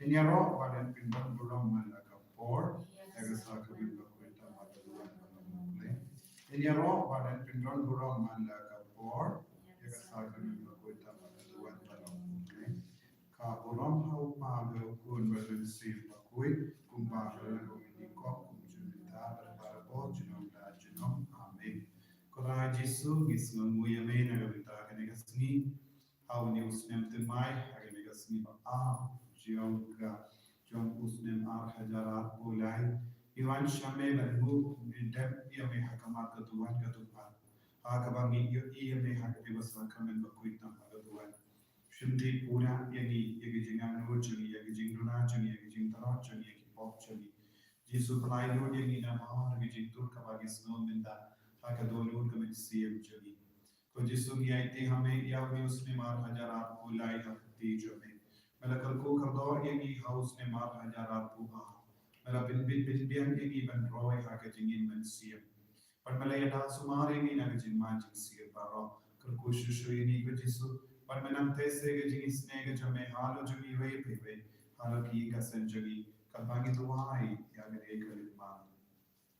Inyaro wadan pindon buram malaka por agasa kabin bakwenta mataduan palamuple. Inyaro wadan pindon buram malaka por agasa kabin bakwenta mataduan palamuple. Ka buram hau paga kun wadan sim bakui kumba kalan kumini kok kumjunita berbarabo jinom da jinom amin. Kora Jesu gisngon muyame nagabita kanigasni hau ni usnem temai aganigasni ba Jong Jong usnem hajarat ulai Iwan shame banhu indem ia me hakamat ketuan ketupat hakabangi ia me hakati basakamen bakuitam hagatuan Shimdi pura yagi yagi jingan nur jangi yagi jingduna jangi yagi jingtarot jangi yagi pop jangi Jisu palai nur yagi nama yagi jingtur kabagi snow minda hakadol nur kamin siyem jangi Ko Jisu ngi aiti hame yawi usne mar hajarat ulai hakati jame Mela kalko kardor yagi haus ne mar hajarat puha Mela bin bian yagi ban roy haka jingin man siyem But mela yada sumar yagi naga jing manjing siyem paro kalko shushu yini ko Jisu But menam tese ga jing snega jame halo jami way pewe halo ki kasen jagi kalbangi tuwai yaga de kalit man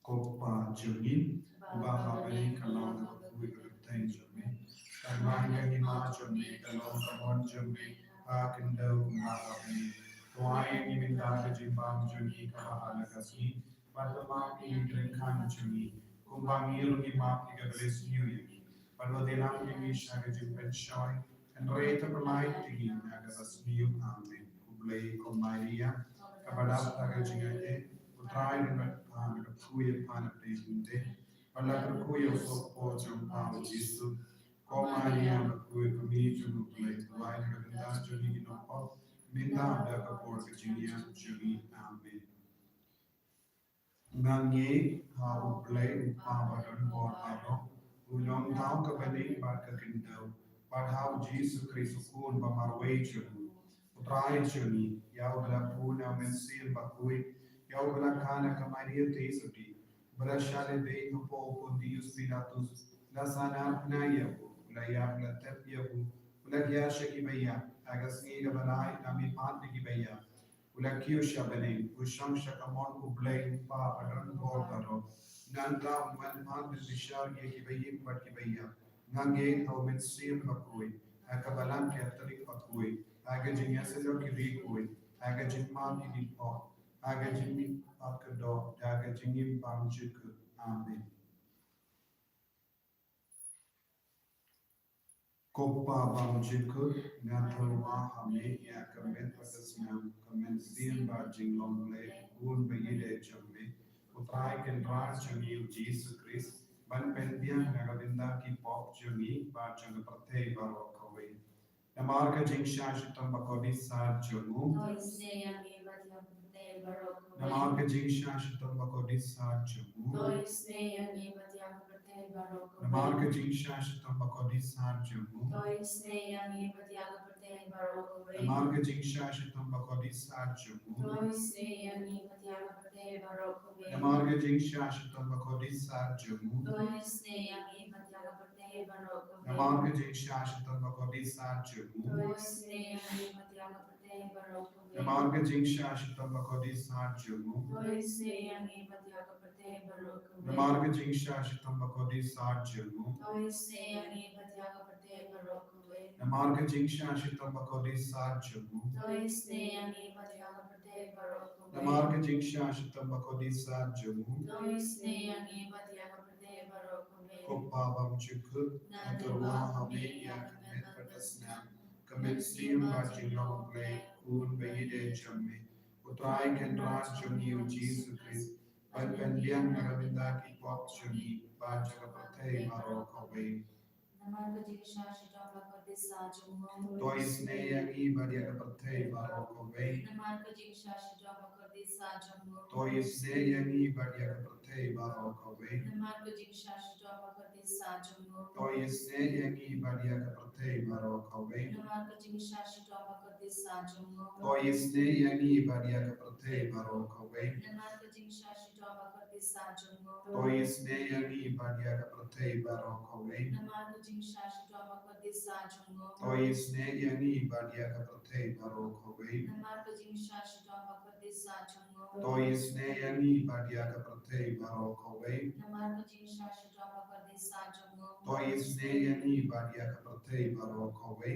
Koppa jami uba habani kalong kapui kaptain jami kalbanga hima jami kalong kamon jami akinda umahapani tuai ni minta jimbang jami kahala kasni padma ki drinkan jami kumbangi rugi map ki gabres new yaki padwa denam yaki shaga jimpen shoy and rate of light tigi nagas new amen kublai komaria kapada taga jingate utrai dengan kuya pana presente pala kuya so po jam pa jisu komaria kuya kami junu play tuai kabenda juni ginopo minda ada kapor kejinia juni amen ngange ha play upa badan bor aro ulong tau kabani bad kakindau bad how Jesus Christ kun bamarway junu utrai juni yau bala puna mensil bakui yau bala kana kamaria teisuti bala shale be no po pondius pilatus la sana na yahu la ya la tep yahu la ya shaki baya agasni gabalai nami pat ki baya Ulakio Shabane, Usham Shakamon Ublay, Pa, Adan Bordaro, Nanda, Manman, Bishar, Yakibayim, Bakibaya, Nange, Howman Sim Bakui, Akabalan Catholic Bakui, Agajin Yaselo Kirikui, Agajin Man Idipo, Agajin Akado, Agajin Bamjuk, Amen. Koppa Bamjiku, Natalwa Hame, Yakamet Patasnam, Commencing Bajing Lomble, Un Bayide Chame, Utrai Kendra Chami, Jesus Christ, Ban Pendian Nagavinda Ki Pop Chami, Bajang Pate Barokaway. Namarka Jingsha Shitam Bakodi Sar Chamu, Namarka Jingsha Shitam Bakodi Sar Chamu, Namarka Jingsha Shitam Bakodi Sar Chamu, Namarka Jingsha Shitam Bakodi Sar Chamu, Namarka Jingsha Shitam Bakodi Sar Chamu, Namarka Jingsha Shitam Bakodi Sar Chamu, Namarka Jingsha Shitam Bakodi Sar Chamu, Namarka Jingsha Shitam Bakodi Sar Chamu, Namarka Jingsha Shitam Bakodi Sar Chamu, Namarka Jingsha Shitam Bakodi Sar Chamu, Koppa Bamchiku, Naturwa Hame Yakamet Patasnam, Commencing Bajing Lomble, Un Bayide Chame, Utrai Kendra Chami, Jesus Christ, Ban Pendian Nagavinda Ki Pop Chami, Bajagapate Marokawe. Toisne Yagi Badiagapate Marokawe. Toisne Yagi Badiagapate Marokawe. To isne yangi badia ka prate baro kawe. To isne yangi badia ka prate baro kawe. To isne yangi badia ka prate baro kawe. To isne yangi badia ka prate baro kawe. To isne yangi badia ka prate baro kawe. To isne yangi badia ka prate baro kawe.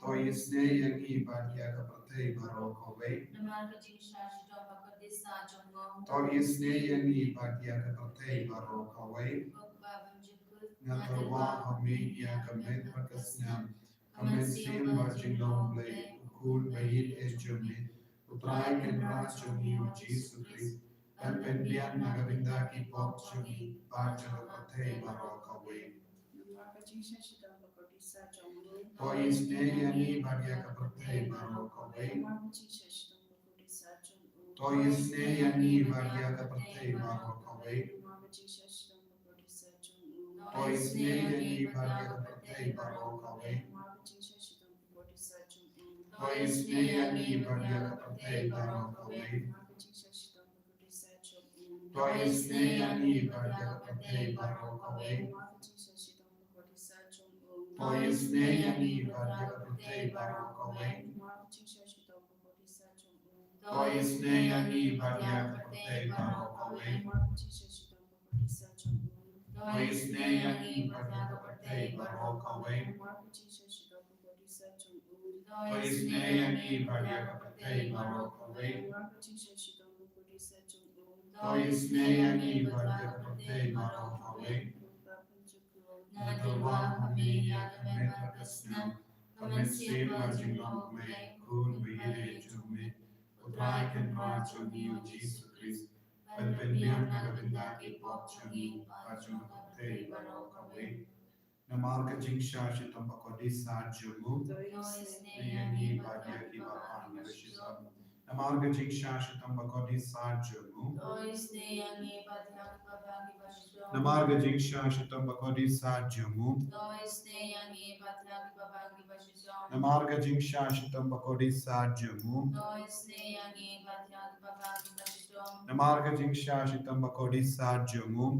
To isne yangi badia ka prate baro kawe. To isne yangi badia ka prate baro kawe. Ngatarwa hami ya kamet pakasnam. Kamet sim bajing long play. Ukul bayit ejome. Utrai kenra jomi o Jesus Christ. Dan pendian nagavinda ki pop jomi. Baja prate baro kawe. To isne yangi badia ka prate baro kawe. To isne yangi badia ka prate baro kawe. To isne yangi badia ka prate baro kawe. To isne yangi badia ka prate baro kawe. To isne yangi badia ka prate baro kawe. To isne yangi badia ka prate baro kawe. To isne yangi badia ka prate baro kawe. To isne yangi badia ka prate baro kawe. To isne yangi badia ka prate baro kawe. To isne yangi badia ka prate baro kawe. Natarwa hami ya kamet pakasnam. Kamet sim bajing long play. Kun bayide jume. Utrai kenra jomi o Jesus Christ. Ben pendian nagavinda ki pop jomi. Baja prate baro kawe. Namarga jingsha shitam pakodi sa jomu. Yangi badia ki bapangi vishizam. Namarga jingsha shitam pakodi sa jomu. Namarga jingsha shitam pakodi sa jomu. Namarga jingsha shitam pakodi sa jomu. Namarga jingsha shitam pakodi sa jomu.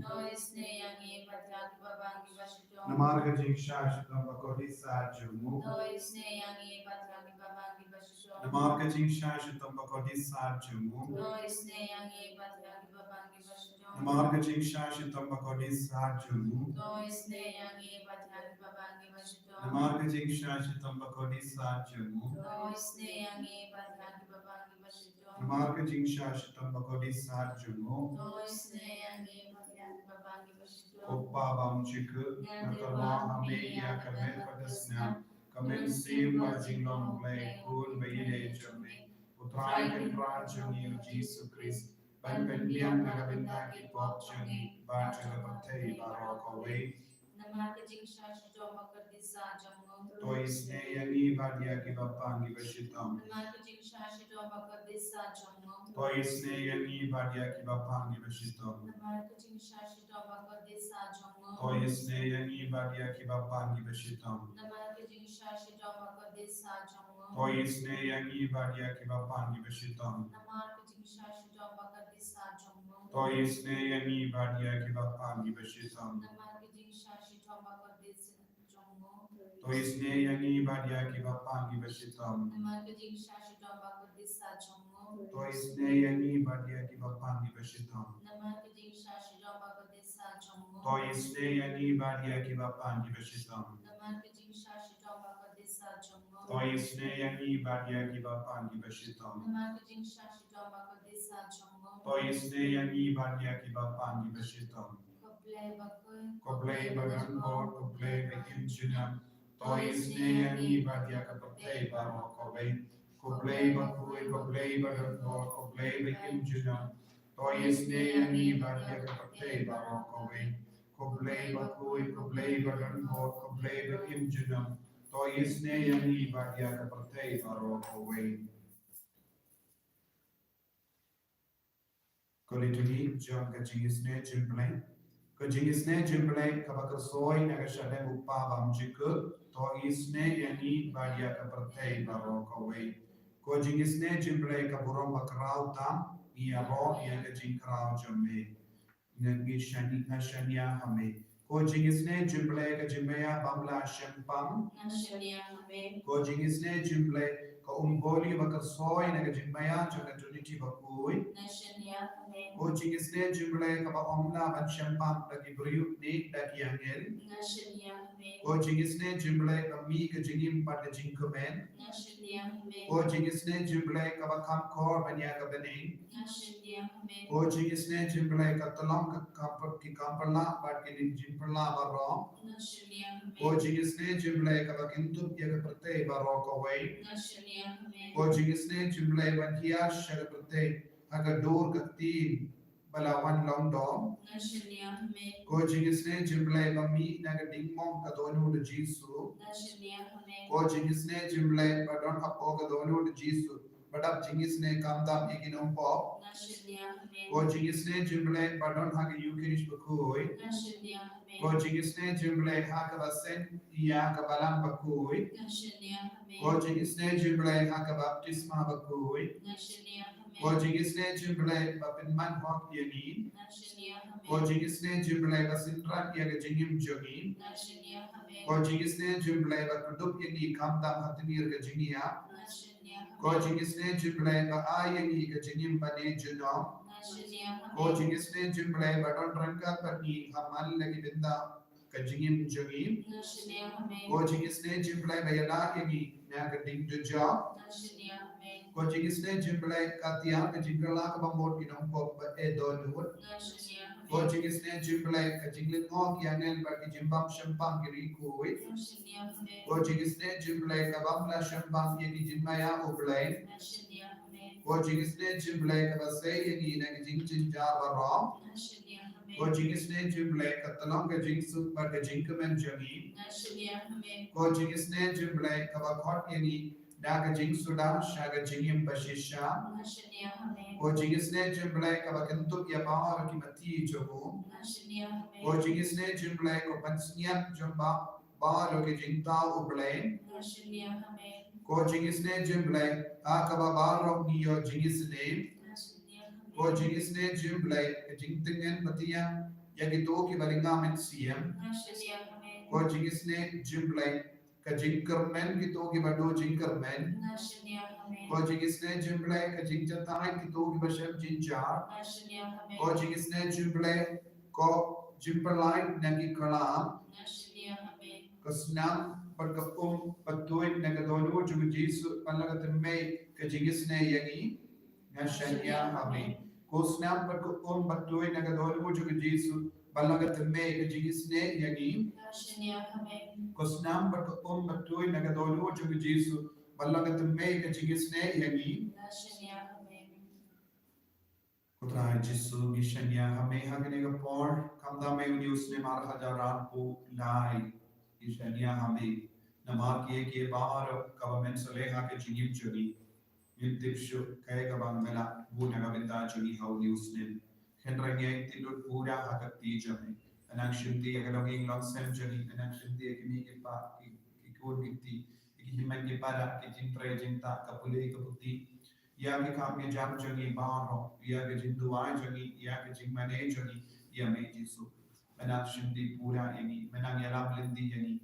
Namarga jingsha shitam pakodi sa jomu. Namarga jingsha shitam pakodi sa jomu. Namarga jingsha shitam pakodi sa jomu. Namarga jingsha shitam pakodi sa jomu. Namarga jingsha shitam pakodi sa jomu. Oppa bam chiku natarwa hame ya kamet pakasnam. Kamet sim bajing long play. Kun bayide jomi. Utrai kenra jomi o Jesus Christ. Ben pendian nagavinda ki pop jomi. Baja prate baro kawe. To isne yangi badia ki bapangi vashitam. To isne yangi badia ki bapangi vashitam. To isne yangi badia ki bapangi vashitam. To isne yangi badia ki bapangi vashitam. To isne yangi badia ki bapangi vashitam. To isne yangi badia ki bapangi vashitam. To isne yangi badia ki bapangi vashitam. To isne yangi badia ki bapangi vashitam. To isne yangi badia ki bapangi vashitam. To isne yangi badia ki bapangi vashitam. Koplay bagan or koplay bakin junam. To isne yangi badia ka prate baro kawe. Koplay bagan or koplay bakin junam. To isne yangi badia ka prate baro kawe. Koplay bagan or koplay bakin junam. To isne yangi badia ka prate baro kawe. Kolituni Jong ka jingisne jimplay. Kajingisne jimble kabakasoi nagashade upa bamjiku to isne yani badia kapertei baro kawe. Kajingisne jimble kaburom bakrau tam ia ro ia kajing krau jame. Ngi shani ashania hame. Kajingisne jimble kajimaya bamla shempam. Kajingisne jimble ka umboli bakasoi nagajimaya jagatuniti bakui. Coaching is ne jimble kaba omla ban shampam daki briu ne daki angel. Coaching is ne jimble kami ka jingim pada jingkumen. Coaching is ne jimble kaba kam kor banya ka bening. Coaching is ne jimble ka tolong ka kampar ki kamparla bad ki jimparla baro. Coaching is ne jimble kaba kintup ya ka prate baro ka way. Coaching is ne jimble ban hiyash ya ka prate aga door ka tin balawan long dom. Coaching is ne jimble bami naga dingmong ka donu de jisu. Coaching is ne jimble badon apo ka donu de jisu. Badap jingis ne kamdam iginom pop. Coaching is ne jimble badon haga yukirish bakui. Coaching is ne jimble haga basen iya ka balam bakui. Coaching is ne jimble haga baptisma bakui. Coaching is ne jimble bapin man hok yanin. Coaching is ne jimble basintrak yaga jingim jogin. Coaching is ne jimble bakudup yani kamdam hatinir ka jingia. Coaching is ne jimble ba ayani ka jingim bane junom. Coaching is ne jimble badon rangka pani hamal lagi benda ka jingim jogin. Coaching is ne jimble bayada yani naga ding to job. Coaching is ne jimble katia ka jingala ka bambot kinong pop ba edolur. Coaching is ne jimble ka jingling ngok yanel ba ki jimbam shampam kiri kuwi. Coaching is ne jimble ka bamla shampam yani jimbaya ublay. Coaching is ne jimble ka basay yani na jing jinja barom. Coaching is ne jimble ka talong ka jing suk ba ka jingkamen jami. Coaching is ne jimble ka bakhot yani da ka jing suda sha ka jingim bashisha. Coaching is ne jimble ka bakentuk ya bawar ki mati jogo. Coaching is ne jimble ko pansniap jomba bawar ki jingta ublay. Coaching is ne jimble akaba bawar ni yo jingis ne. Coaching is ne jimble ka jingtingen matiya ya ki to ki balinga men siem. Coaching is ne jimble ka jingkermen ki to ki bado jingkermen. Coaching is ne jimble ka jingjatai ki to ki bashem jinjar. Coaching is ne jimble ko jimperlai nagi kalam. Kasnam pagkapum pagtuin nagadolo jugu Jesu palagatamay ka jingis ne yagi nashanya hami. Kasnam pagkapum pagtuin nagadolo jugu Jesu palagatamay ka jingis ne yagi. Kasnam pagkapum pagtuin nagadolo jugu Jesu palagatamay ka jingis ne yagi. Kutra Jesu gishanya hame hagene ka por kamda me uni usne mar hajaran po lai gishanya hame namar ke bahar government soleha ke jingim juni yintipshu kaya ka bangala bu naga benda juni how uni usne henrange tilur pura hakati jame anak shimti agaloging long sem juni anak shimti ekimi ke pa ki kur gitti ki himan ke para ki jintre jinta kapule kaputi या के काम में जाम जगी बाहर हो या के जिन दुआएं जगी या के जिन मने जगी या में जिसु मना शिंदी पूरा यानी मना याला ब्लिंदी यानी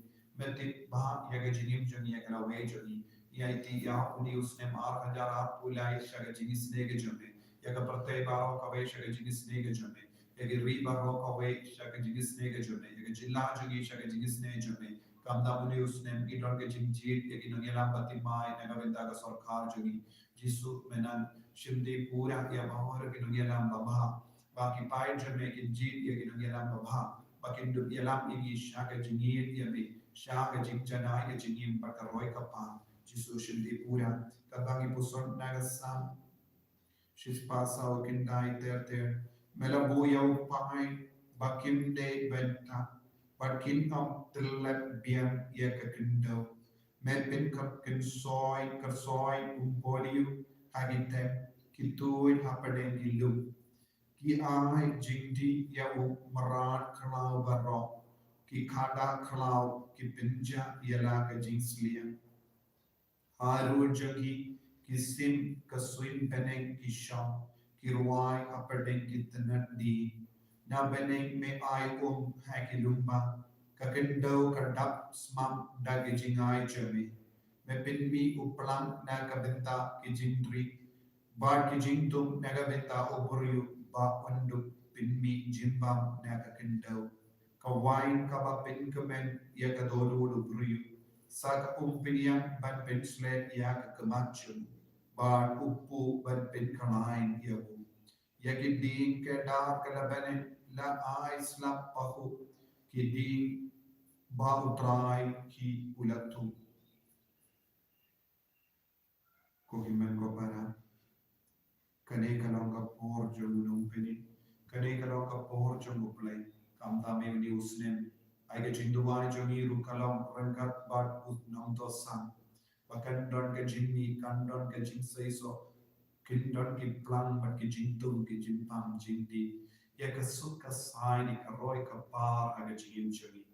मते बाहर या के जिनिम जगी या के लावे जगी या इति या उनी उसने मार हजार पूला या के जिनी स्ने के जमे या के प्रत्यय बारो का वे के जिनी स्ने के जमे या के री बारो का वे के जिनी स्ने के जमे या के जिल्ला जगी के जिनी स्ने जमे काम दामुने उसने इधर के जिन जीत या के नगेला पति माय नगवेंदा का सरकार जगी Jisu menan shimdi pura ya bahor ke ngelam babha baki pai jame ke jit ya ke ngelam babha baki ndu yalam igi shaga jingir ya be shaga jingjana ya jingim pakaroi kapa Jisu shimdi pura kabagi puson nagasam shispasa o kindai ter melabu yau pai bakim de benta bakin am tillat biam ya ke kindo Medpin kersoi umporiu hagitem kitui hapaden ilu ki ai jingdi yau maran kalau baro ki khada kalau ki pinja yala ka jingslia haru jagi ki sim ka swim peneng ki sham ki ruai apadeng ki tanadi na beneng me ai hakilumba ka kendo ka dap smam da ki jingai chami me pinmi uplam na ka benta ki jindri bar ki jingtum na ka benta oburiu ba undu pinmi jimbam na ka kendo ka wine ka ba pin kamen ya ka dolu buriu sa ka umpinian ban pensle ya ka kamachum bar uppu ban pin kamain ya bu ya ki ding ke dar ka la bene la ais la pahu ki ding ba utrai ki ulatu ko himen ko para kane kalong ka por jong nung pini kane kalong ka por jong uplay kam ta me ni usnem ai ke jinduwa jongi ru kalong rangat bat ut nong to san bakan don ke jinmi kan don ke jin sei so kin don ki plan bat ki jintum ki jimpam jinti ya ka suk ka sai ni ka roi ka par ha ke jin jongi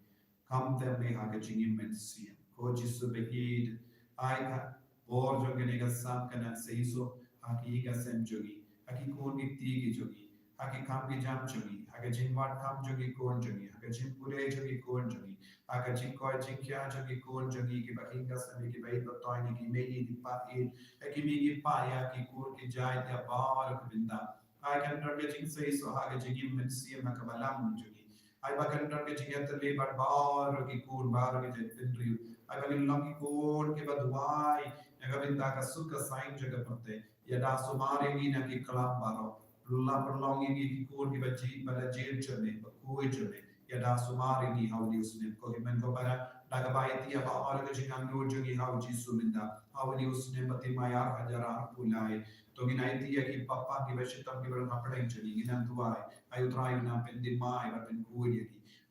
kam te me ha ke jin men si ko jisu behid ai ka por jong ne ka sam kana sei so haki ga sem jogi haki kon gi ti gi jogi haki kam gi jam jogi haki jin wat kam jogi kon jogi haki jin pure jogi kon jogi haki jin koi jin kya jogi kon jogi ki bakin ga sem ki bai to toy ni ki me ni di pa e haki mi gi pa ya ki kur ki jai ya bar ku binda ai kan tor ge jin sei so haki jin gi men si ma ka balam jogi ai bakan tor ge jin ya te le bar bar ki kur bar ki jen pindri ai bakin long ki kon ki baduai Nagabinda ka suka sain jaga perte yada sumare ni na ki kalam baro lulla prolongi ni ki kur ki baji bala jail chane bakoi chane yada sumare ni hauli usne ko himen ko para daga baiti ya ba aur ke jingan no jogi hau ji suminda hauli usne pati mayar hajara pulai to ginaiti ya ki papa ki bashitam ki bal kapdai chali ginan tuai ayu trai na pendi mai ba pen kui ki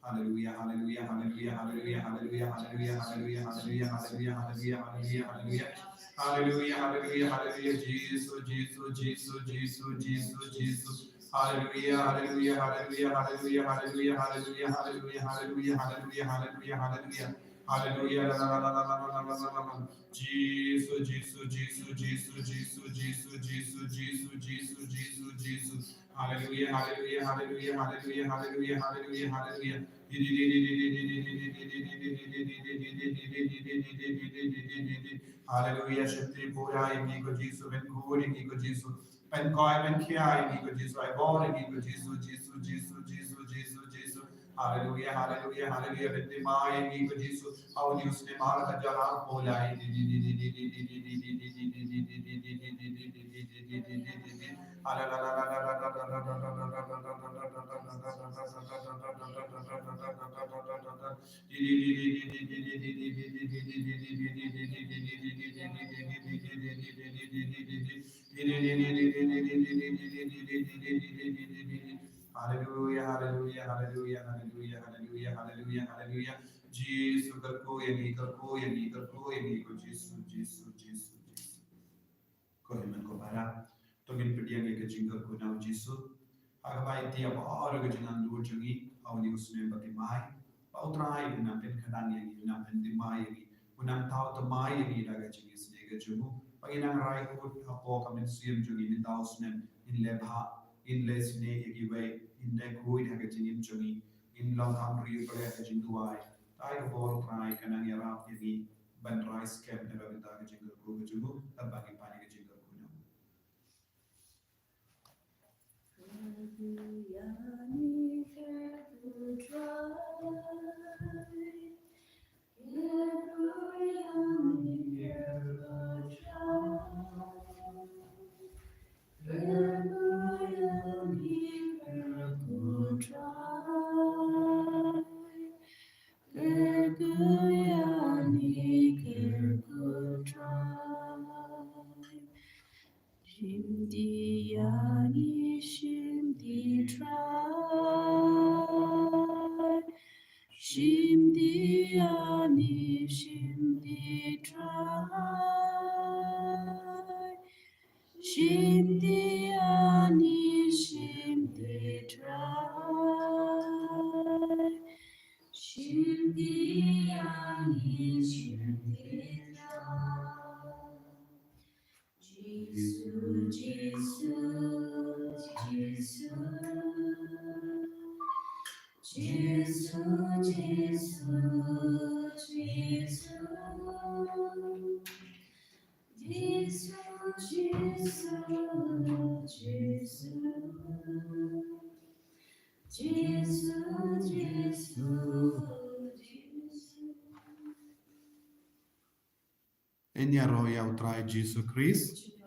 Hallelujah, hallelujah, hallelujah, hallelujah, hallelujah, hallelujah, hallelujah, hallelujah, hallelujah, hallelujah, hallelujah, hallelujah. Hallelujah, hallelujah, hallelujah, Jesus, Jesus, Jesus, Jesus, Jesus, Jesus. Hallelujah, hallelujah, hallelujah, hallelujah, hallelujah, hallelujah, hallelujah, hallelujah, hallelujah, hallelujah, hallelujah. Hallelujah, la la la la la la la la la la. Jesus, Jesus, Jesus, Jesus, Jesus, Jesus, Jesus, Jesus, Jesus, Jesus, Jesus. Hallelujah, hallelujah, hallelujah, hallelujah, hallelujah, hallelujah, hallelujah. Hallelujah, Shakti Pura, Inigo Jesu, Ben Kuri, Inigo Jesu, Ben Koi, Ben Kia, Inigo Jesu, I bought Inigo Jesu, Jesu, Jesu, Jesu, Jesu, Jesu. Hallelujah, hallelujah, hallelujah, Ben Demai, Inigo Jesu, our news name, Jara, Pola, Hallelujah, hallelujah, hallelujah, hallelujah, hallelujah, hallelujah, hallelujah. Jesus, करको यही करको यही करको यही को Jesus, Jesus, Jesus, Jesus. Corre ko para. Togin pediang ke jingle ko na Jesus. Agabai dia ba ora ke jingan du jangi awni usme bati mai. Pa utrai na pen kadang yang na pen di mai yang unang tao to mai yang da ga jingi sne ga jumu. Paginang rai ko apo kamen siem jangi ni tao sne in lebha in lesne yagi way in ne kui da ga jingi jangi in long kam ri ko ga jinduai. Tai ko bor utrai kanang yara yagi ban rice camp na ga da ga jingle ko ga jumu tabagi pani ga jingle ko na. Shimdiani shimdi try. Shimdiani shimdi Enya ro yau trai Jesus Christ.